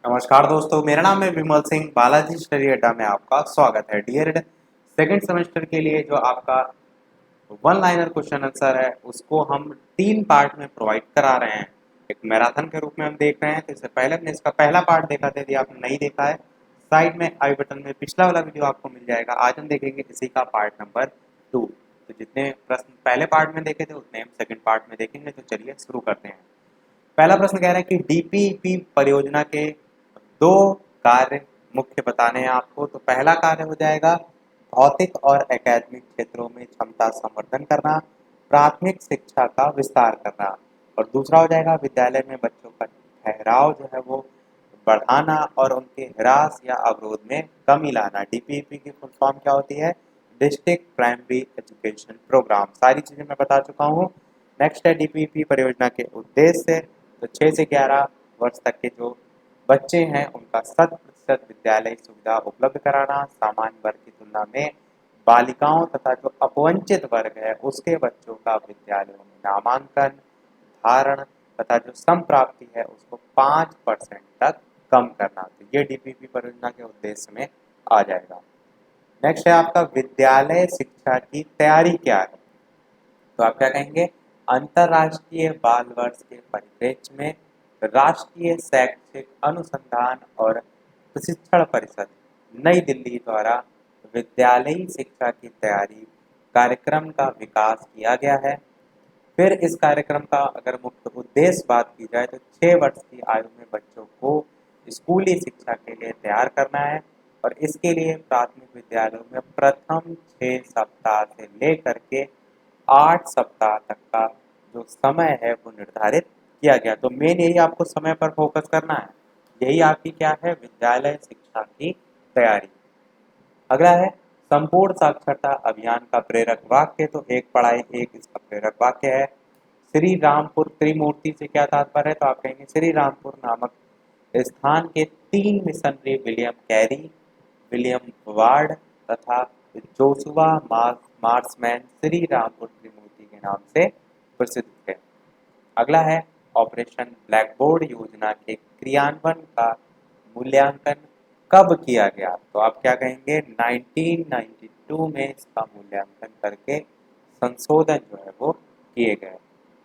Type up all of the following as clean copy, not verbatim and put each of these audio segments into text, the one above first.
नमस्कार दोस्तों, मेरा नाम है विमल सिंह। बालाजी स्टडी अड्डा में आपका स्वागत है। डियर सेकंड सेमेस्टर के लिए जो आपका वन लाइनर क्वेश्चन आंसर है उसको हम 3 पार्ट में प्रोवाइड करा रहे हैं। एक मैराथन के रूप में हम देख रहे हैं। तो इससे पहले हमने इसका पहला पार्ट देखा था। यदि आपने नहीं देखा है, साइड में आई बटन में पिछला वाला वीडियो आपको मिल जाएगा। आज हम देखेंगे इसी का पार्ट नंबर 2। तो जितने प्रश्न पहले पार्ट में देखे थे उतने हम सेकंड पार्ट में देखेंगे। तो चलिए शुरू करते हैं। पहला प्रश्न कह रहा है कि डीपीपी परियोजना के 2 कार्य मुख्य बताने हैं आपको। तो पहला कार्य हो जाएगा भौतिक और एकेडमिक क्षेत्रों में क्षमता संवर्धन करना, प्राथमिक शिक्षा का विस्तार करना। और दूसरा हो जाएगा विद्यालय में बच्चों का ठहराव जो है वो बढ़ाना और उनके ह्रास या अवरोध में कमी लाना। डीपीपी की फुल फॉर्म क्या होती है? District primary education programme. सारी चीजें मैं बता चुका हूँ। नेक्स्ट है डीपीपी परियोजना के उद्देश्य। तो 6 से 11 वर्ष तक के जो बच्चे हैं उनका 100% विद्यालय सुविधा उपलब्ध कराना, सामान्य वर्ग की तुलना में बालिकाओं तथा जो अपवंचित वर्ग है उसके बच्चों का विद्यालयों में नामांकन, धारण तथा जो संप्राप्ति है उसको 5% तक कम करना। तो ये डीपीपी परियोजना के उद्देश्य में आ जाएगा। नेक्स्ट है आपका विद्यालय शिक्षा की तैयारी क्या है। तो आप क्या कहेंगे? अंतर्राष्ट्रीय बाल वर्ष के परिप्रेक्ष्य में राष्ट्रीय शैक्षिक अनुसंधान और प्रशिक्षण परिषद नई दिल्ली द्वारा विद्यालयी शिक्षा की तैयारी कार्यक्रम का विकास किया गया है। फिर इस कार्यक्रम का अगर मुख्य उद्देश्य बात की जाए तो 6 वर्ष की आयु में बच्चों को स्कूली शिक्षा के लिए तैयार करना है। और इसके लिए प्राथमिक विद्यालयों में प्रथम 6 सप्ताह से लेकर के 8 सप्ताह तक का जो समय है वो निर्धारित किया गया। तो मेन यही आपको समय पर फोकस करना है। यही आपकी क्या है? विद्यालय शिक्षा की तैयारी। अगला है संपूर्ण साक्षरता अभियान का प्रेरक वाक्य। तो एक पढ़ाई एक इसका प्रेरक वाक्य है। श्री रामपुर त्रिमूर्ति से क्या तात्पर्य है? तो आप कहेंगे श्री रामपुर नामक स्थान के 3 missionary William Carey, William ward तथा जोशुआ मार्समैन श्री रामपुर त्रिमूर्ति के नाम से प्रसिद्ध थे। अगला है ऑपरेशन ब्लैकबोर्ड योजना के क्रियान्वयन का मूल्यांकन कब किया गया? तो आप क्या कहेंगे? 1992 में इसका मूल्यांकन करके संशोधन जो है वो किए गए।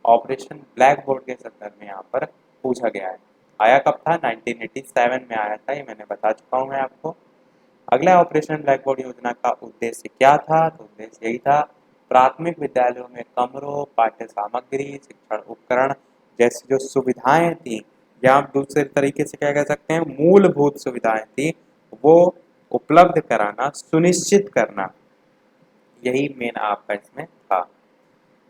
ऑपरेशन ब्लैक बोर्ड के संदर्भ में यहाँ पर पूछा गया है। आया कब था? 1987 में आया था। ये मैंने बता चुका हूँ मैं आपको। अगला ऑपरेशन ब्लैक बोर्ड योजना का उद्देश्य क्या था? तो उद्देश्य यही था प्राथमिक विद्यालयों में कमरों, पाठ्य सामग्री, शिक्षण उपकरण जैसी जो सुविधाएं थी, या आप दूसरे तरीके से क्या कह सकते हैं, मूलभूत सुविधाएं थी, वो उपलब्ध कराना सुनिश्चित करना, यही मेन आपका इसमें था।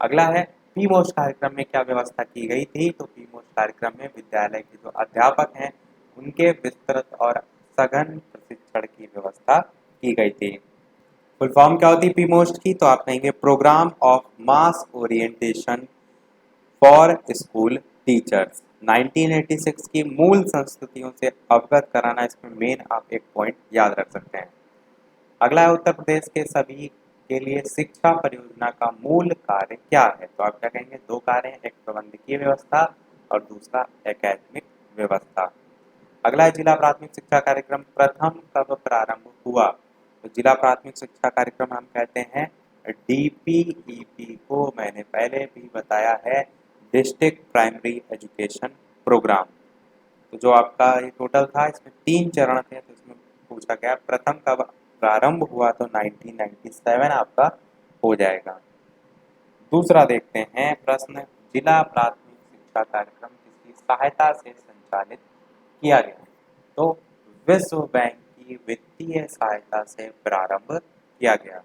अगला है पी मोस्ट कार्यक्रम में क्या व्यवस्था की गई थी? तो पी मोस्ट कार्यक्रम में विद्यालय के जो अध्यापक हैं उनके विस्तृत और सघन प्रशिक्षण की व्यवस्था की गई थी। फुल फॉर्म क्या होती है पी मोस्ट की? तो आप कहेंगे programme of mass orientation for school teachers. 1986 की मूल संस्कृतियों से अवगत कराना, इसमें मेन आप एक पॉइंट याद रख सकते हैं। अगला है उत्तर प्रदेश के सभी के लिए शिक्षा परियोजना का मूल कार्य क्या है? तो आप क्या कहेंगे? 2 कार्य हैं, एक प्रबंधकीय व्यवस्था और दूसरा एकेडमिक व्यवस्था। अगला है जिला प्राथमिक शिक्षा कार्यक्रम प्रथम कब प्रारंभ हुआ? तो जिला प्राथमिक शिक्षा कार्यक्रम हम कहते हैं डीपीईपी को, मैंने पहले भी बताया है, डिस्ट्रिक्ट प्राइमरी एजुकेशन प्रोग्राम। तो जो आपका ये टोटल था इसमें 3 चरण थे। तो इसमें पूछा गया प्रथम कब प्रारंभ हुआ? तो 1997 आपका हो जाएगा। दूसरा देखते हैं प्रश्न, जिला प्राथमिक शिक्षा कार्यक्रम किसकी सहायता से संचालित किया गया? तो विश्व बैंक की वित्तीय सहायता से प्रारंभ किया गया।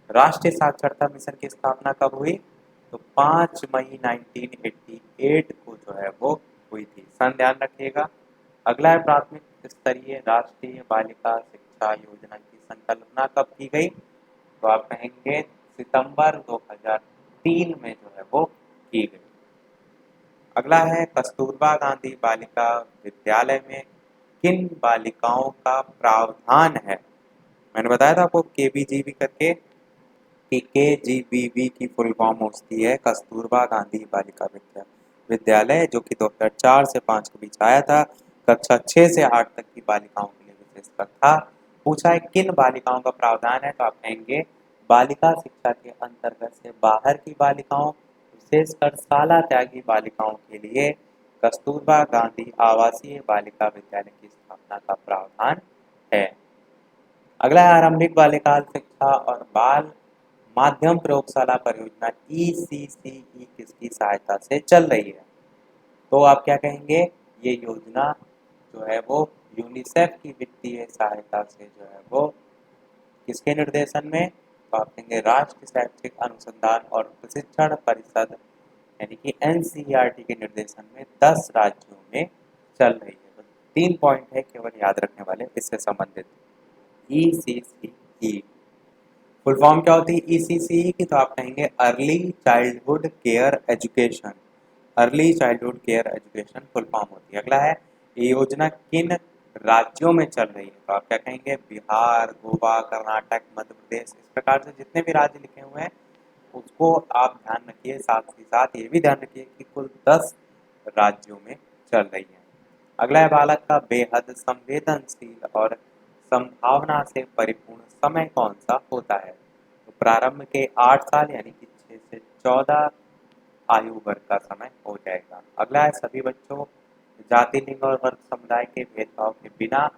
राष्ट्रीय साक्षरता मिशन की स्थापना कब हुई? तो 5 मई 1988 को जो है वो हुई थी। सन ध्यान रखिएगा। अगला है प्राथमिक स्तरीय राष्ट्रीय बालिका शिक्षा योजना की संकल्पना कब की गई? तो आप कहेंगे सितंबर 2003 में जो है वो की गई। अगला है कस्तूरबा गांधी बालिका विद्यालय में किन बालिकाओं का प्रावधान है? मैंने बताया था आपको केबीजीबी करके, कि केजीबीवी की फुल फॉर्म होती है कस्तूरबा गांधी बालिका विद्यालय, जो कि 2004 से 5 के बीच आया था। कक्षा 6 से 8 तक की बालिकाओं के लिए विशेषकर था। पूछा है किन बालिकाओं का प्रावधान है, तो आप कहेंगे बालिका शिक्षा के अंतर्गत से बाहर की बालिकाओं, विशेषकर शाला त्यागी बालिकाओं के लिए कस्तूरबा गांधी आवासीय बालिका विद्यालय की स्थापना का प्रावधान है। अगला है आरंभिक बालिकाल शिक्षा और बाल माध्यम प्रयोगशाला परियोजना ECCE किसकी सहायता से चल रही है, तो आप क्या कहेंगे, ये योजना जो है वो यूनिसेफ की वित्तीय सहायता से जो है वो किसके निर्देशन में, तो आप कहेंगे राष्ट्रीय शैक्षिक अनुसंधान और प्रशिक्षण परिषद यानी कि NCERT के निर्देशन में 10 राज्यों में चल रही है। तो 3 पॉइंट है केवल याद रखने वाले इससे संबंधित। ECCE फुल फॉर्म क्या होती है ECCE की, तो आप कहेंगे early childhood care education. Early childhood care education full form होती है। अगला है ये योजना किन राज्यों में चल रही है, तो आप क्या कहेंगे बिहार, गोवा, कर्नाटक, मध्य प्रदेश, इस प्रकार से जितने भी राज्य लिखे हुए हैं उसको आप ध्यान रखिए। साथ ही साथ ये भी ध्यान रखिए कि कुल 10 राज्यों में चल रही है। अगला है बालक का बेहद संवेदनशील और संभावना से परिपूर्ण समय कौन सा होता है, तो प्रारंभ के 8 साल यानी कि 6 से 14 आयु वर्ग का समय हो जाएगा। अगला है सभी बच्चों जाति, लिंग और वर्ग समुदाय के भेदभाव के बिना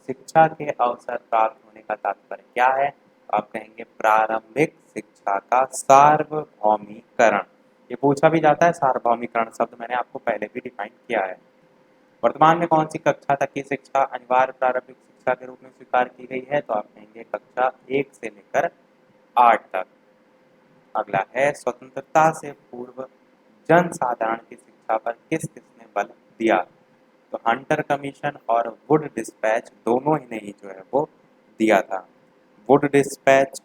शिक्षा के अवसर प्राप्त होने का तात्पर्य क्या है, तो आप कहेंगे प्रारंभिक शिक्षा का सार्वभौमिकरण। ये पूछा भी जाता है, सार्वभौमिकरण शब्द मैंने आपको पहले भी डिफाइन किया है। वर्तमान में कौन सी कक्षा तक की शिक्षा अनिवार्य प्रारंभिक शिक्षा के रूप में स्वीकार की गई है, तो आप कहेंगे कक्षा 1 से लेकर 8 तक। अगला है स्वतंत्रता से पूर्व जन साधारण की शिक्षा पर किस किसने बल दिया, तो हंटर कमीशन और वुड डिस्पैच दोनों ही ने ही जो है वो दिया था। वुड डिस्पैच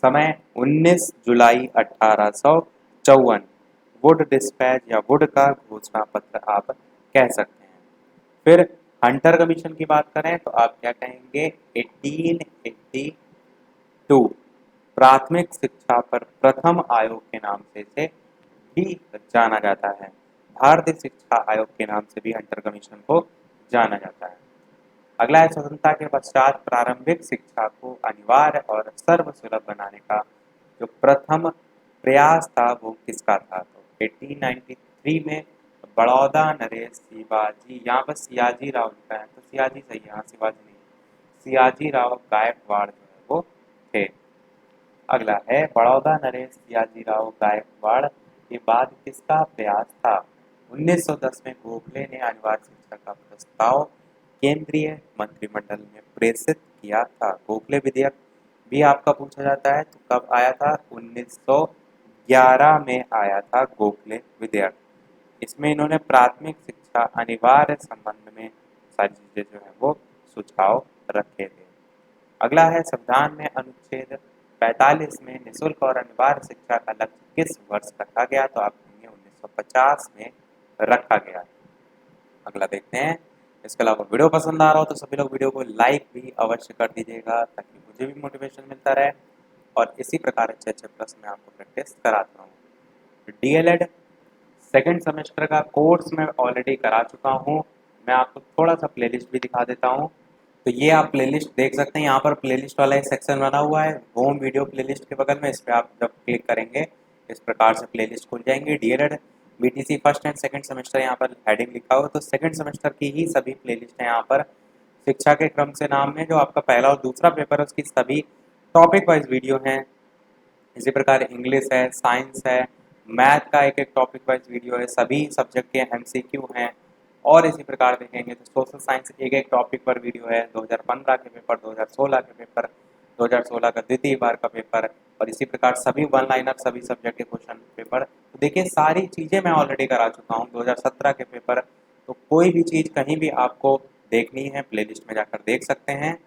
समय 19 जुलाई 1854। वुड डिस्पैच या वुड का घोषणा पत्र आप कह सकते हैं। फिर हंटर कमीशन की बात करें तो आप क्या कहेंगे 1882। प्राथमिक शिक्षा पर प्रथम आयोग के नाम से इसे भी जाना जाता है। भारतीय शिक्षा आयोग के नाम से भी हंटर कमीशन को जाना जाता है। अगला है स्वतंत्रता के पश्चात प्रारंभिक शिक्षा को अनिवार्य और सर्वसुलभ बनाने का जो प्रथम प्रयास था वो किसका था, तो 1893 में बड़ौदा नरेश शिवाजी, यहाँ पर सियाजी राव लिखा है तो सियाजी सही है, यहाँ शिवाजी नहीं, सियाजी राव गायकवाड़ जो है वो थे। अगला है बड़ौदा नरेश सियाजी राव गायकवाड़ के बाद किसका प्रयास था, 1910 में गोखले ने अनिवार्य शिक्षा का प्रस्ताव केंद्रीय मंत्रिमंडल में प्रेषित किया था। गोखले विधेयक भी आपका पूछा जाता है, तो कब आया था 1911 में आया था गोखले विधेयक। इसमें इन्होंने प्राथमिक शिक्षा अनिवार्य संबंध में सारी चीजें जो है वो सुझाव रखे थे। अगला है संविधान में अनुच्छेद 45 में निःशुल्क और अनिवार्य शिक्षा का लक्ष्य किस वर्ष रखा गया, तो आप कहेंगे 1950 में रखा गया। अगला देखते हैं। इसके अलावा वीडियो पसंद आ रहा हो तो सभी लोग वीडियो को लाइक भी अवश्य कर दीजिएगा ताकि मुझे भी मोटिवेशन मिलता रहे और इसी प्रकार अच्छे अच्छे प्रश्न मैं आपको प्रैक्टिस कराता हूँ। DLED सेकेंड सेमेस्टर का कोर्स मैं ऑलरेडी करा चुका हूँ। मैं आपको थोड़ा सा प्लेलिस्ट भी दिखा देता हूँ। तो ये आप प्लेलिस्ट देख सकते हैं, यहाँ पर प्लेलिस्ट वाला एक सेक्शन बना हुआ है होम वीडियो प्लेलिस्ट के बगल में। इस पर आप जब क्लिक करेंगे इस प्रकार से प्लेलिस्ट खुल जाएंगे। DLED BTC first and second semester यहाँ पर हेडिंग लिखा हुआ, तो सेकंड सेमेस्टर की ही सभी प्लेलिस्ट है यहाँ पर। शिक्षा के क्रम से नाम में जो आपका पहला और दूसरा पेपर है उसकी सभी टॉपिक वाइज वीडियो हैं। इसी प्रकार इंग्लिश है, साइंस है, मैथ का एक एक टॉपिक वाइज वीडियो है, सभी सब्जेक्ट के MCQ हैं। और इसी प्रकार देखेंगे तो सोशल साइंस एक एक टॉपिक पर वीडियो है, 2015 के पेपर, 2016 के पेपर, 2016 का द्वितीय बार का पेपर और इसी प्रकार सभी वन लाइनर सभी सब्जेक्ट के क्वेश्चन पेपर। तो देखिए सारी चीज़ें मैं ऑलरेडी करा चुका हूँ, 2017 के पेपर। तो कोई भी चीज़ कहीं भी आपको देखनी है प्लेलिस्ट में जाकर देख सकते हैं।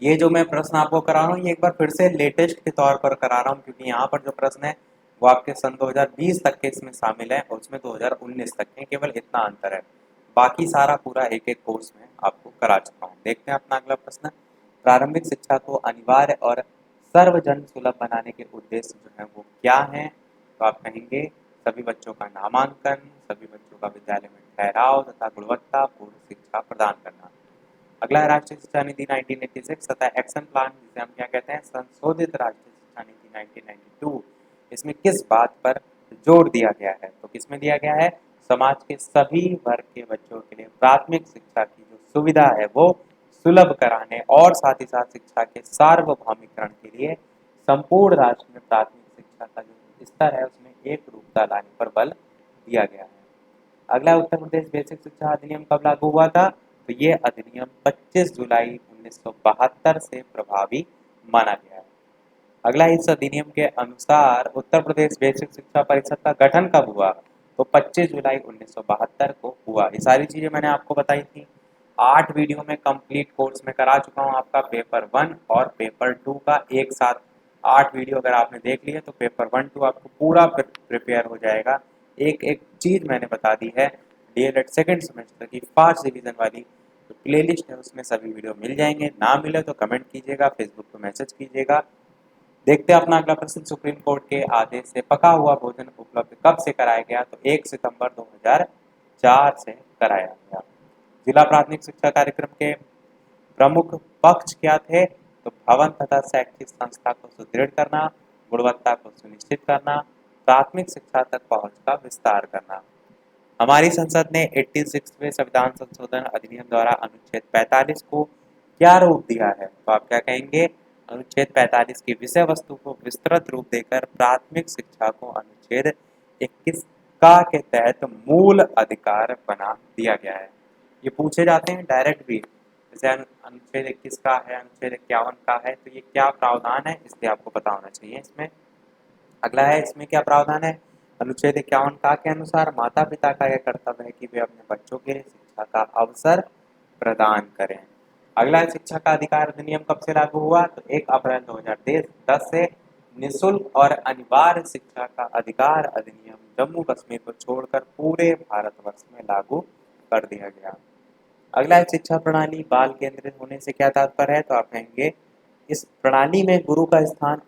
ये जो मैं प्रश्न आपको करा रहा हूँ ये एक बार फिर से लेटेस्ट के तौर पर करा रहा हूँ क्योंकि यहाँ पर जो प्रश्न है वो आपके सन 2020 तक के इसमें शामिल है और उसमें 2019 तक के, केवल इतना अंतर है। बाकी सारा पूरा एक एक कोर्स में आपको करा चुका हूँ। देखते हैं अपना अगला प्रश्न। प्रारंभिक शिक्षा को अनिवार्य और सर्वजन सुलभ बनाने के उद्देश्य जो है वो क्या है, तो आप कहेंगे सभी बच्चों का नामांकन, सभी बच्चों का विद्यालय में ठहराव तथा गुणवत्तापूर्ण शिक्षा प्रदान करना। अगला है राष्ट्रीय शिक्षा नीति 1986 तथा एक्शन प्लान, जिसे हम क्या कहते हैं, संशोधित राष्ट्रीय शिक्षा नीति 1992। इसमें किस बात पर जोर दिया गया है? तो किसमें दिया गया है? समाज के सभी वर्ग के बच्चों के लिए प्राथमिक शिक्षा की जो सुविधा है वो सुलभ कराने और साथ ही साथ शिक्षा के सार्वभौमिकरण के लिए संपूर्ण राष्ट्र में प्राथमिक शिक्षा का जो स्तर है उसमें एक रूपता लाने पर बल दिया गया है। अगला उत्तर प्रदेश बेसिक शिक्षा अधिनियम कब लागू हुआ था? तो ये अधिनियम 25 जुलाई 1972 से प्रभावी माना गया है। अगला, इस अधिनियम के अनुसार उत्तर प्रदेश बेसिक शिक्षा परिषद का गठन कब हुआ? तो 25 जुलाई 1972 को हुआ। ये सारी चीजें मैंने आपको बताई थी। 8 वीडियो में कंप्लीट कोर्स में करा चुका हूँ आपका पेपर 1 और पेपर 2 का एक साथ 8 वीडियो अगर आपने देख लिए तो पेपर 1 2 आपको पूरा प्रिपेयर हो जाएगा। एक एक चीज मैंने बता दी है। डीएलएड सेकेंड सेमेस्टर की 5 डिवीजन वाली जो प्ले लिस्ट है उसमें सभी वीडियो मिल जाएंगे। ना मिले तो कमेंट कीजिएगा, फेसबुक पर मैसेज कीजिएगा। देखते हैं अपना अगला प्रश्न। सुप्रीम कोर्ट के आदेश से पका हुआ भोजन उपलब्ध कब से कराया गया? तो 1 सितंबर 2004 से कराया गया। जिला प्राथमिक शिक्षा कार्यक्रम के प्रमुख पक्ष क्या थे? तो भवन तथा शैक्षिक संस्था को सुदृढ़ करना, गुणवत्ता को सुनिश्चित करना, प्राथमिक शिक्षा तक पहुंच का विस्तार करना। हमारी संसद ने 86वें संविधान संशोधन अधिनियम द्वारा अनुच्छेद 45 को क्या रूप दिया है? तो आप क्या कहेंगे? अनुच्छेद 45 की विषय वस्तु को विस्तृत रूप देकर प्राथमिक शिक्षा को अनुच्छेद 21 का के तहत मूल अधिकार बना दिया गया है। ये पूछे जाते हैं डायरेक्ट भी, जैसे अनुच्छेद 21 का है, अनुच्छेद 51 का है, तो ये क्या प्रावधान है इसलिए आपको पता होना चाहिए इसमें। अगला है, इसमें क्या प्रावधान है? अनुच्छेद 51 का के अनुसार माता पिता का यह कर्तव्य है कि वे अपने बच्चों के लिए शिक्षा का अवसर प्रदान करें। अगला है, शिक्षा का अधिकार अधिनियम कब से लागू हुआ? तो 1 अप्रैल 2010 से निःशुल्क और अनिवार्य शिक्षा का अधिकार अधिनियम जम्मू कश्मीर को छोड़कर पूरे भारतवर्ष में लागू कर दिया गया। अगला है, शिक्षा प्रणाली बाल केंद्रित होने से क्या तात्पर्य है? तो आप कहेंगे इस प्रणाली में गुरु का स्थान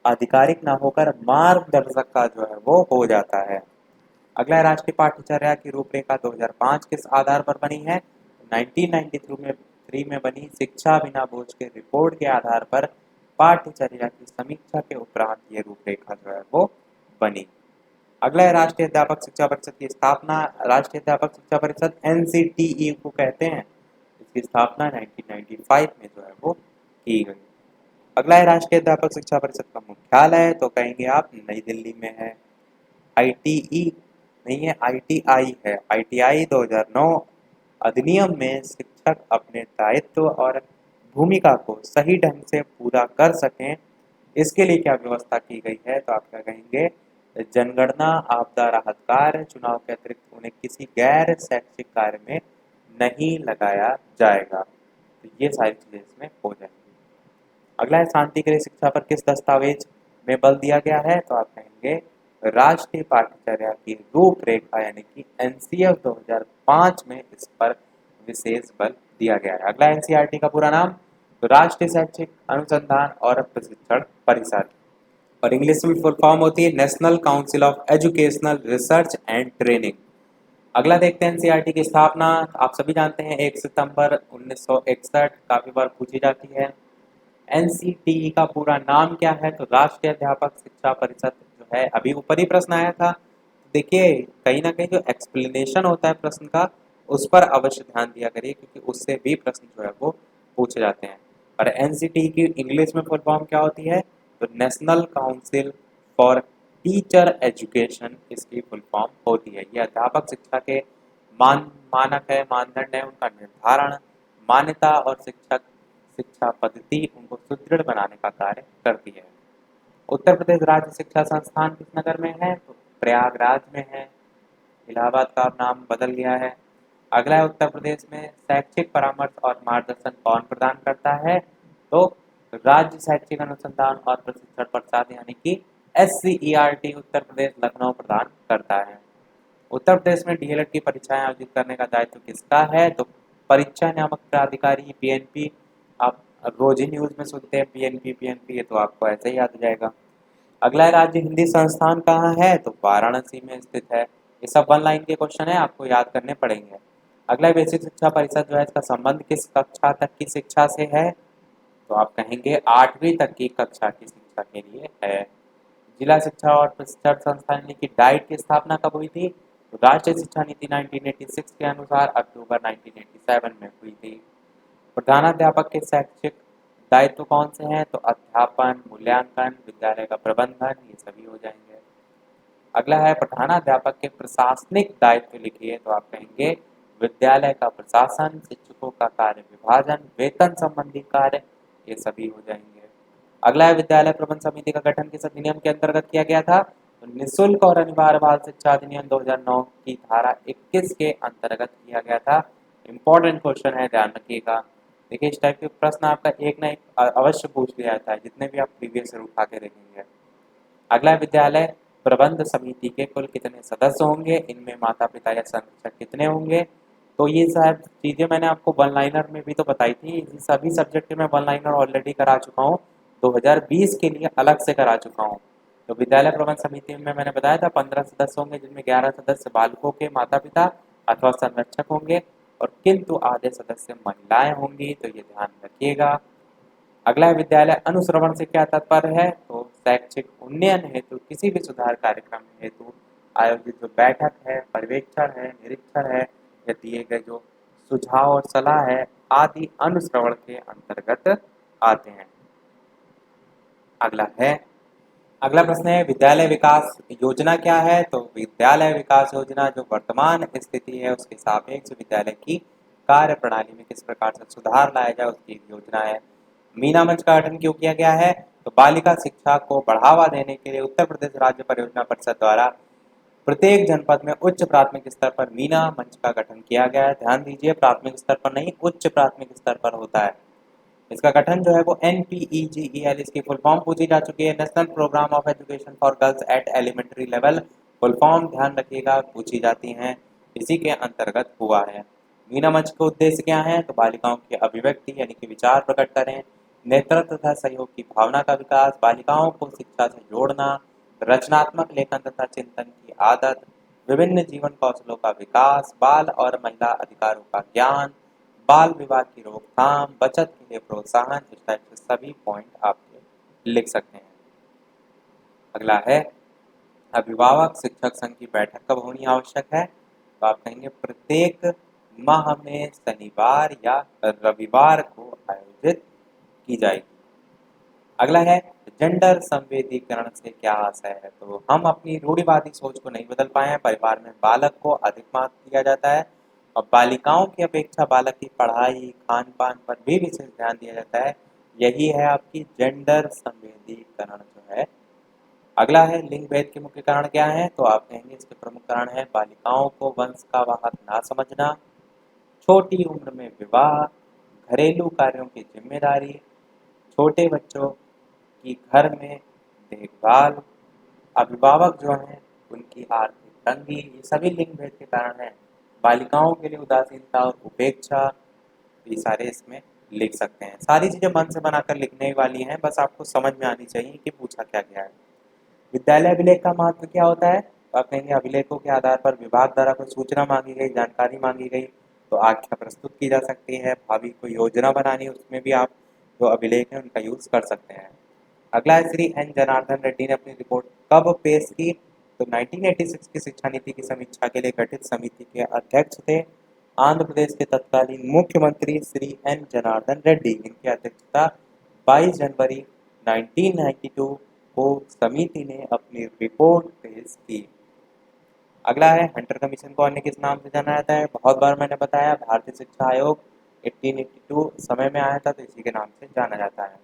आधिकारिक ना होकर मार्गदर्शक का जो है वो हो जाता है। अगला, राष्ट्रीय पाठ्यचर्या की रूपरेखा 2005 किस आधार पर बनी है? 1993 में बनी शिक्षा बिना बोझ के रिपोर्ट के आधार पर पाठ्यचर्या की समीक्षा के उपरांत ये रूपरेखा जो है वो बनी। अगला है, राष्ट्रीय अध्यापक शिक्षा परिषद की स्थापना। राष्ट्रीय अध्यापक शिक्षा परिषद एनसीटीई को कहते हैं। इसकी स्थापना 1995 में जो है वो की गई। अगला है, राष्ट्रीय अध्यापक शिक्षा परिषद का मुख्यालय। तो कहेंगे आप नई दिल्ली में है। आईटीई नहीं है, आईटीआई है। आईटीआई 2009 अधिनियम में शिक्षक अपने दायित्व और भूमिका को सही ढंग से पूरा कर सकें, इसके लिए क्या व्यवस्था की गई है? तो आप क्या कहेंगे? जनगणना, आपदा राहत कार्य, चुनाव के अतिरिक्त उन्हें किसी गैर शैक्षिक कार्य में नहीं लगाया जाएगा। तो ये सारी चीजें इसमें हो जाएंगी। अगला है, शांति के लिए शिक्षा पर किस दस्तावेज में बल दिया गया है? तो आप कहेंगे राष्ट्रीय पाठ्यचर्या की रूपरेखा यानी कि एनसीएफ 2005 में इस पर विशेष बल दिया गया है। अगला एनसीईआरटी का पूरा नाम? तो राष्ट्रीय शैक्षिक अनुसंधान और प्रशिक्षण परिषद, और इंग्लिश में फुल फॉर्म होती है national council of educational research and training. अगला देखते हैं एनसीईआरटी की स्थापना। आप सभी जानते हैं 1 सितंबर 1961, काफी बार पूछी जाती है। एनसीटीई का पूरा नाम क्या है? तो राष्ट्रीय अध्यापक शिक्षा परिषद जो है, अभी ऊपर ही प्रश्न आया था। देखिए कहीं ना कहीं जो एक्सप्लेनेशन होता है प्रश्न का उस पर अवश्य ध्यान दिया करिए, क्योंकि उससे भी प्रश्न जो है वो पूछे जाते हैं। और एनसीटीई की इंग्लिश में फुल फॉर्म क्या होती है? तो national council for teacher education इसकी फुल फॉर्म होती है। ये अध्यापक शिक्षा के मानक है, मानदंड है, उनका निर्धारण, मान्यता और शिक्षक शिक्षा पद्धति उनको सुदृढ़ बनाने का कार्य करती है। उत्तर प्रदेश राज्य शिक्षा संस्थान किस नगर में है? तो प्रयागराज में है। इलाहाबाद का अब नाम बदल गया है। अगला है, उत्तर प्रदेश में शैक्षिक परामर्श और मार्गदर्शन कौन प्रदान करता है? तो राज्य शैक्षिक अनुसंधान और प्रशिक्षण परिषद यानी कि एससीईआरटी उत्तर प्रदेश लखनऊ प्रदान करता है। उत्तर प्रदेश में डीएलएड की परीक्षाएं आयोजित करने का दायित्व किसका है? तो परीक्षा नियामक प्राधिकारी पीएनपी। आप रोज ही न्यूज में सुनते हैं पीएनपी पीएनपी, ये तो आपको ऐसे ही याद हो जाएगा। अगला राज्य हिंदी संस्थान कहाँ है? तो वाराणसी में स्थित है। ये सब वन लाइन के क्वेश्चन है, आपको याद करने पड़ेंगे। अगला बेसिक शिक्षा परिषद जो है इसका संबंध किस कक्षा तक की शिक्षा से है, तो आप कहेंगे 8वीं तक की कक्षा की शिक्षा के लिए है। जिला शिक्षा और प्रशिक्षण संस्थान यानी कि डाइट की स्थापना कब हुई थी, तो राष्ट्रीय शिक्षा नीति 1986 के अनुसार अक्टूबर 1987 में हुई थी। प्रधानाध्यापक के शैक्षिक दायित्व कौन से हैं, तो अध्यापन, मूल्यांकन, विद्यालय का प्रबंधन, ये सभी हो जाएंगे। अगला है प्रधानाध्यापक के प्रशासनिक दायित्व लिखिए, तो आप कहेंगे विद्यालय का प्रशासन, शिक्षकों का कार्य विभाजन, वेतन संबंधी कार्य, ये सभी हो जाएंगे। अगला है विद्यालय प्रबंध समिति का गठन किस अधिनियम के अंतर्गत किया गया था, तो निःशुल्क और अनिवार्य बाल शिक्षा अधिनियम 2009 की धारा 21 के अंतर्गत किया गया था। इंपॉर्टेंट क्वेश्चन है, ध्यान रखिएगा। देखिए इस टाइप के प्रश्न आपका एक ना एक अवश्य पूछ लिया जाता है, जितने भी आप प्रीवियस ईयर उठा के देखेंगे। अगला विद्यालय प्रबंध समिति के कुल कितने सदस्य होंगे, इनमें माता पिता या संरक्षक कितने होंगे, तो ये सब चीज़ें मैंने आपको वन लाइनर में भी तो बताई थी। ये सभी सब्जेक्ट में वन लाइनर ऑलरेडी करा चुका हूँ, 2020 के लिए अलग से करा चुका हूँ। तो विद्यालय प्रबंध समिति में मैंने बताया था 15 सदस्य होंगे, जिनमें 11 सदस्य बालकों के माता पिता अथवा संरक्षक होंगे और किंतु आधे सदस्य महिलाएं होंगी, तो ये ध्यान रखिएगा। अगला विद्यालय अनुश्रवण से क्या तात्पर्य है, तो शैक्षिक उन्नयन हेतु किसी भी सुधार कार्यक्रम हेतु आयोजित जो बैठक है, पर्यवेक्षण है, निरीक्षण है या दिए गए जो सुझाव और सलाह है आदि अनुश्रवण के अंतर्गत आते हैं। अगला प्रश्न है विद्यालय विकास योजना क्या है, तो विद्यालय विकास योजना जो वर्तमान स्थिति है उसके सापेक्ष विद्यालय की कार्य प्रणाली में किस प्रकार से सुधार लाया जाए उसकी एक योजना है। मीना मंच का गठन क्यों किया गया है, तो बालिका शिक्षा को बढ़ावा देने के लिए उत्तर प्रदेश राज्य परियोजना परिषद द्वारा प्रत्येक जनपद में उच्च प्राथमिक स्तर पर मीना मंच का गठन किया गया है। ध्यान दीजिए, प्राथमिक स्तर पर नहीं, उच्च प्राथमिक स्तर पर होता है। इसका गठन जो है वो NPEGEL इसकी फुल फॉर्म पूछी जा चुकी है, national programme of education for girls at elementary level. Full form ध्यान रखिएगा पूछी जाती हैं, इसी के अंतर्गत हुआ है। मीना मंच के उद्देश्य क्या है, तो बालिकाओं की अभिव्यक्ति यानी कि विचार प्रकट करें, नेतृत्व तथा सहयोग की भावना का विकास, बालिकाओं को शिक्षा से जोड़ना, रचनात्मक लेखन तथा चिंतन की आदत, विभिन्न जीवन कौशलों का विकास, बाल और महिला अधिकारों का ज्ञान, बाल विवाह की रोकथाम, बचत के लिए प्रोत्साहन, इस टाइप से सभी पॉइंट आप लिख सकते हैं। अगला है अभिभावक शिक्षक संघ की बैठक कब होनी आवश्यक है, तो आप कहेंगे प्रत्येक माह में शनिवार या रविवार को आयोजित की जाएगी। अगला है जेंडर संवेदीकरण से क्या आशय है, तो हम अपनी रूढ़िवादी सोच को नहीं बदल पाए हैं। परिवार में बालक को अधिक महत्व दिया जाता है और बालिकाओं की अपेक्षा बालक की पढ़ाई खान पान पर भी विशेष ध्यान दिया जाता है। यही है आपकी जेंडर संवेदीकरण जो है। अगला है लिंग भेद के मुख्य कारण क्या है, तो आप कहेंगे इसके प्रमुख कारण है बालिकाओं को वंश का वाहक ना समझना, छोटी उम्र में विवाह, घरेलू कार्यों की जिम्मेदारी, छोटे बच्चों की घर में देखभाल, अभिभावक जो हैं उनकी आर्थिक तंगी, ये सभी लिंग भेद के कारण हैं। बालिकाओं के लिए उदासीनता और उपेक्षा, ये सारे इसमें लिख सकते हैं। सारी चीज़ें मन से बनाकर लिखने वाली हैं, बस आपको समझ में आनी चाहिए कि पूछा क्या गया है। विद्यालय अभिलेख का महत्व क्या होता है, तो आप कहेंगे अभिलेखों के आधार पर विभाग द्वारा कोई सूचना मांगी गई, जानकारी मांगी गई तो आख्या प्रस्तुत की जा सकती है। भावी कोई योजना बनानी उसमें भी आप जो अभिलेख है उनका यूज कर सकते हैं। अगला है श्री एन जनार्दन रेड्डी ने अपनी रिपोर्ट कब पेश की, तो 1986 की शिक्षा नीति की समीक्षा के लिए गठित समिति के अध्यक्ष थे आंध्र प्रदेश के तत्कालीन मुख्यमंत्री श्री एन जनार्दन रेड्डी। इनकी अध्यक्षता 22 जनवरी 1992 को समिति ने अपनी रिपोर्ट पेश की। अगला है हंटर कमीशन को अन्य किस नाम से जाना जाता है, बहुत बार मैंने बताया भारतीय शिक्षा आयोग 1882 समय में आया था तो इसी के नाम से जाना जाता है।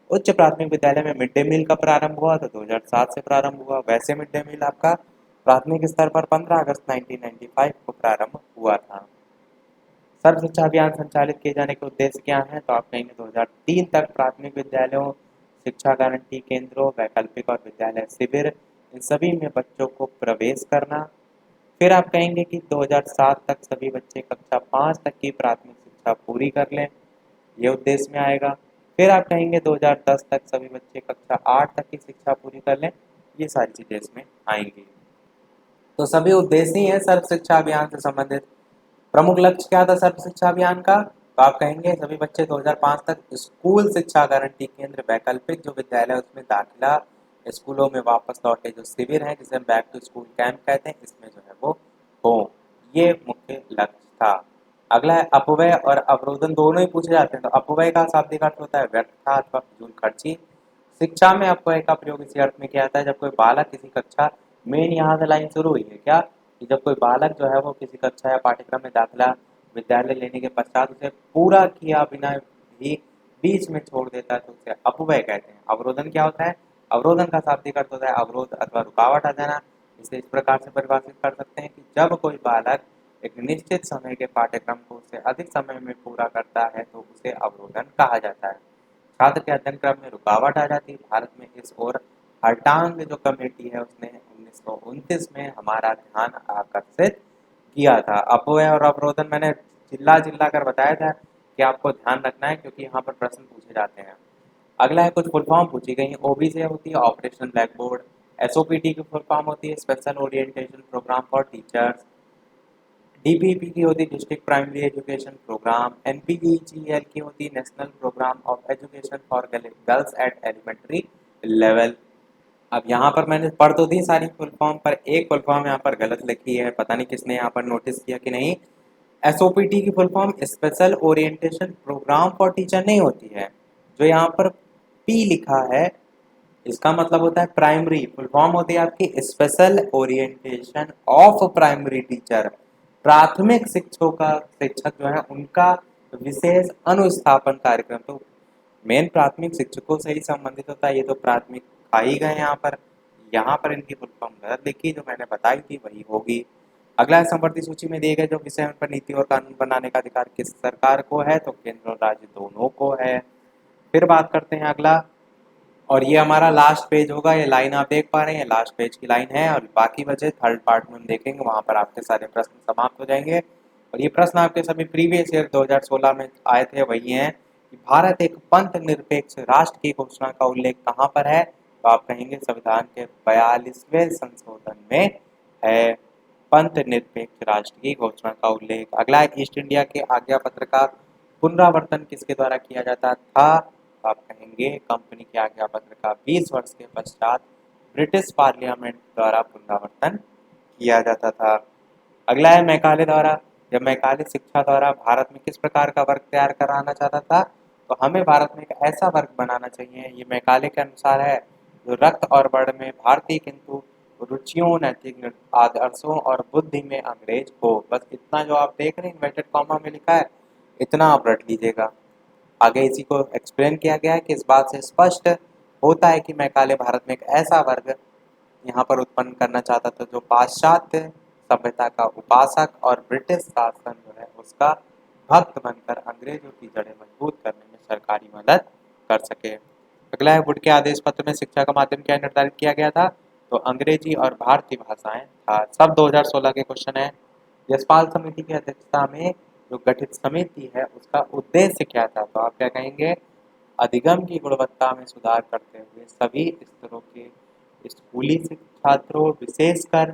उच्च प्राथमिक विद्यालय में मिड डे मील का प्रारंभ हुआ तो 2007 से प्रारंभ हुआ। वैसे मिड डे मील आपका प्राथमिक स्तर पर 15 अगस्त 1995 को प्रारंभ हुआ था। सर्व शिक्षा अभियान संचालित किए जाने के उद्देश्य क्या हैं, तो आप कहेंगे 2003 तक प्राथमिक विद्यालयों, शिक्षा गारंटी केंद्रों, वैकल्पिक और विद्यालय शिविर, इन सभी में बच्चों को प्रवेश करना। फिर आप कहेंगे कि 2007 तक सभी बच्चे कक्षा 5 तक की प्राथमिक शिक्षा पूरी कर लें, ये उद्देश्य में आएगा। फिर आप कहेंगे 2010 तक सभी बच्चे कक्षा 8 तक की शिक्षा पूरी कर लें, ये सारी चीज़ें इसमें आएंगी। तो सभी उद्देश्य ही है सर्व शिक्षा अभियान से संबंधित। प्रमुख लक्ष्य क्या था सर्व शिक्षा अभियान का? तो आप कहेंगे सभी बच्चे 2005 तक स्कूल शिक्षा गारंटी केंद्र वैकल्पिक जो विद्यालय उसमें दाखिला स्कूलों में वापस लौटे जो शिविर है जिसे हम बैक टू स्कूल कैंप कहते हैं इसमें जो है वो हो, ये मुख्य लक्ष्य था। अगला है अपव्यय और अवरोधन दोनों ही पूछे जाते हैं। तो अपव्यय का शाब्दिक अर्थ होता है व्यर्थता अथवा फिजूल खर्ची। शिक्षा में अपव्यय का प्रयोग इसी अर्थ में किया जाता है जब कोई बालक किसी कक्षा मेन यहाँ से लाइन शुरू हुई है क्या कि जब कोई बालक जो है वो किसी कक्षा या पाठ्यक्रम में दाखिला विद्यालय लेने के पश्चात उसे पूरा किया बिना भी बीच में छोड़ देता है तो उसे अपव्यय कहते हैं। अवरोधन क्या होता है? अवरोधन का शाब्दिक अर्थ होता है अवरोध अथवा रुकावट आ जाना। इसे इस प्रकार से परिभाषित कर सकते हैं कि जब कोई बालक एक निश्चित समय के पाठ्यक्रम को उससे अधिक समय में पूरा करता है तो उसे अवरोधन कहा जाता है। छात्र के अध्ययन क्रम में रुकावट आ जाती है। भारत में इस ओर हर्टांग जो कमेटी है उसने 1929 में हमारा ध्यान आकर्षित किया था। अपव्यय और अवरोधन मैंने चिल्ला चिल्ला कर बताया था कि आपको ध्यान रखना है क्योंकि यहाँ पर प्रश्न पूछे जाते हैं। अगला है कुछ फुल फॉर्म पूछी गई है। ओबी से होती है ऑपरेशन ब्लैक बोर्ड। एसओपीटी की फुल फॉर्म होती है special orientation programme for teachers. DPP की होती है district primary education programme. NPGEL की होती है national programme of education for girls at elementary level. अब यहाँ पर मैंने पढ़ तो दी सारी फुल फॉर्म पर एक फुल फॉर्म यहाँ पर गलत लिखी है, पता नहीं किसने यहाँ पर नोटिस किया कि नहीं। एसओपीटी की full form special orientation programme for teacher नहीं होती है। जो यहाँ पर पी लिखा है इसका मतलब होता है प्राइमरी। फुल फॉर्म होती है आपकी special orientation of primary teacher. प्राथमिक शिक्षकों का शिक्षक जो है उनका विशेष अनुस्थापन कार्यक्रम। तो मेन प्राथमिक शिक्षकों से ही संबंधित होता है। ये तो प्राथमिक आ ही गए यहाँ पर इनकी फुल फॉर्म गलत लिखी जो मैंने बताई थी वही होगी। अगला है संवर्ती सूची में दिए गए जो विषय उन पर नीति और कानून बनाने का अधिकार किस सरकार को है? तो केंद्र और राज्य दोनों को है। फिर बात करते हैं अगला, और ये हमारा लास्ट पेज होगा। ये लाइन आप देख पा रहे हैं लास्ट पेज की लाइन है और बाकी बचे थर्ड पार्ट में हम देखेंगे वहां पर आपके सारे प्रश्न समाप्त हो जाएंगे। और ये प्रश्न आपके सभी प्रीवियस ईयर 2016 में आए थे वही हैं कि भारत एक पंथ निरपेक्ष राष्ट्र की घोषणा का उल्लेख कहाँ पर है? तो आप कहेंगे संविधान के 42वें संशोधन में है पंथ निरपेक्ष राष्ट्र की घोषणा का उल्लेख। अगला है ईस्ट इंडिया के आज्ञा पत्र का पुनरावर्तन किसके द्वारा किया जाता था? तो आप कहेंगे कंपनी के आज्ञा पत्र का 20 वर्ष के पश्चात ब्रिटिश पार्लियामेंट द्वारा पुनरावर्तन किया जाता था। अगला है मैकाले द्वारा। जब मैकाले शिक्षा द्वारा भारत में किस प्रकार का वर्ग तैयार कराना चाहता था? तो हमें भारत में एक ऐसा वर्ग बनाना चाहिए, ये मैकाले के अनुसार है, जो रक्त और वर्ण में भारतीय किंतु रुचियों नैतिक आदर्शों और बुद्धि में अंग्रेज हो। बस इतना जो आप देख रहे हैं इन्वर्टेड कॉमा में लिखा है इतना आप रट लीजिएगा। आगे इसी को एक्सप्लेन किया गया है कि इस बात से स्पष्ट होता है कि मैकाले भारत में एक ऐसा वर्ग यहाँ पर उत्पन्न करना चाहता था जो पाश्चात्य सभ्यता का उपासक और ब्रिटिश शासन जो है उसका भक्त बनकर अंग्रेजों की जड़ें मजबूत करने में सरकारी मदद कर सके। अगला है वुड के आदेश पत्र में शिक्षा का माध्यम क्या निर्धारित किया गया था? तो अंग्रेजी और भारतीय भाषाएं था। सब 2016 के क्वेश्चन है। यशपाल समिति की अध्यक्षता में जो गठित समिति है उसका उद्देश्य क्या था? तो आप क्या कहेंगे अधिगम की गुणवत्ता में सुधार करते हुए सभी स्तरों के स्कूली छात्रों विशेषकर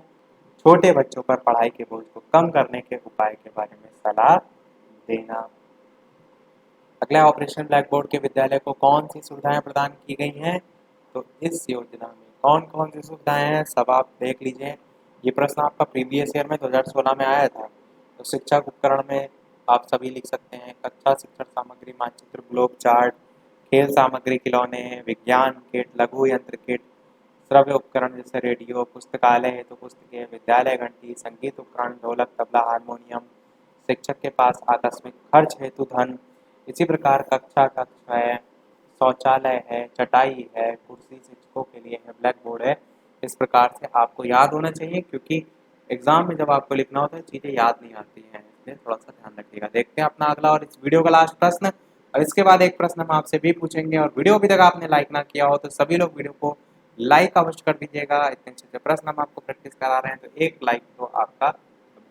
छोटे बच्चों पर पढ़ाई के बोझ को कम करने के उपाय के बारे में सलाह देना। अगला ऑपरेशन ब्लैक बोर्ड के विद्यालय को कौन सी सुविधाएं प्रदान की गई हैं? तो इस योजना में कौन कौन सी सुविधाएं हैं सब आप देख लीजिए। ये प्रश्न आपका प्रीवियस ईयर में 2016 में आया था। तो शिक्षा उपकरण में आप सभी लिख सकते हैं कक्षा शिक्षण सामग्री मानचित्र ग्लोब चार्ट, खेल सामग्री खिलौने, विज्ञान किट, लघु यंत्र किट, श्रव्य उपकरण जैसे रेडियो, पुस्तकालय हेतु पुस्तकें, विद्यालय घंटी, संगीत उपकरण ढोलक तबला हारमोनियम, शिक्षक के पास आकस्मिक खर्च हेतु धन। इसी प्रकार कक्षा कक्ष है, शौचालय है, चटाई है, कुर्सी शिक्षकों के लिए है, ब्लैक बोर्ड है। इस प्रकार से आपको याद होना चाहिए क्योंकि एग्जाम में जब आपको लिखना होता है चीज़ें याद नहीं आती हैं, इसलिए थोड़ा सा ध्यान रखिएगा। देखते हैं अपना अगला और इस वीडियो का लास्ट प्रश्न, और इसके बाद एक प्रश्न हम आपसे भी पूछेंगे। और वीडियो अभी तक आपने लाइक ना किया हो तो सभी लोग वीडियो को लाइक अवश्य कर दीजिएगा। इतने अच्छे प्रश्न हम आपको प्रैक्टिस करा रहे हैं तो एक लाइक तो आपका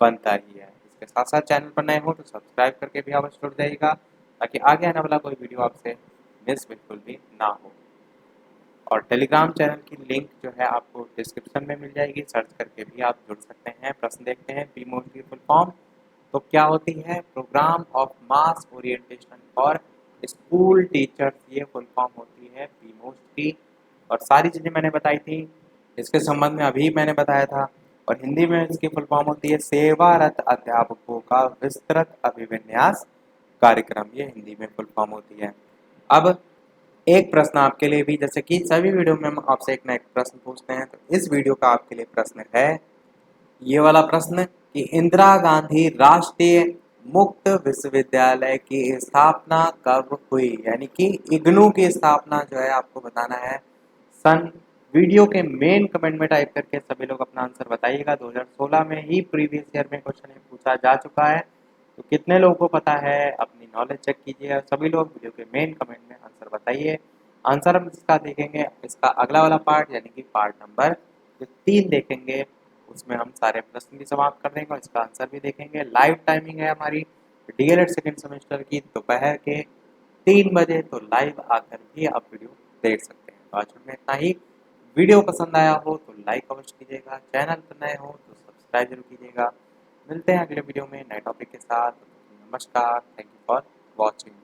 बनता ही है। इसके साथ साथ चैनल पर नए हो तो सब्सक्राइब करके भी अवश्य जुड़ जाइएगा ताकि आगे आने वाला कोई वीडियो आपसे मिस बिल्कुल भी ना हो। और टेलीग्राम चैनल की लिंक जो है आपको डिस्क्रिप्शन में मिल जाएगी, सर्च करके भी आप जुड़ सकते हैं। प्रश्न देखते हैं। पीमोस्ट की फुल फॉर्म तो क्या होती है? Programme of mass orientation for school teachers, ये फुल फॉर्म होती है पीमोस्ट की। और सारी चीज़ें मैंने बताई थी, इसके संबंध में अभी मैंने बताया था। और हिंदी में इसकी फुल फॉर्म होती है सेवारत अध्यापकों का विस्तृत अभिविन्यास कार्यक्रम, ये हिंदी में फुल फॉर्म होती है। अब एक प्रश्न आपके लिए भी, जैसे कि सभी वीडियो में हम आपसे एक ना एक प्रश्न पूछते हैं, तो इस वीडियो का आपके लिए प्रश्न है ये वाला प्रश्न कि इंदिरा गांधी राष्ट्रीय मुक्त विश्वविद्यालय की स्थापना कब हुई? यानी कि इग्नू की स्थापना जो है आपको बताना है सन। वीडियो के मेन कमेंट में टाइप करके सभी लोग अपना आंसर बताइएगा। 2016 में ही प्रीवियस ईयर में क्वेश्चन पूछा जा चुका है, तो कितने लोगों को पता है अपनी नॉलेज चेक कीजिए और सभी लोग वीडियो के मेन कमेंट में आंसर बताइए। आंसर हम इसका देखेंगे, इसका अगला वाला पार्ट यानी कि पार्ट नंबर जो 3 देखेंगे, उसमें हम सारे प्रश्न भी समाप्त कर देंगे और इसका आंसर भी देखेंगे। लाइव टाइमिंग है हमारी डीएलएड सेकेंड सेमेस्टर की दोपहर के 3 बजे, तो लाइव आकर भी आप वीडियो देख सकते हैं। तो आज में इतना ही। वीडियो पसंद आया हो तो लाइक अवश्य कीजिएगा, चैनल पर नए हो तो सब्सक्राइब जरूर कीजिएगा। मिलते हैं अगले वीडियो में नए टॉपिक के साथ। नमस्कार, थैंक यू फॉर वॉचिंग।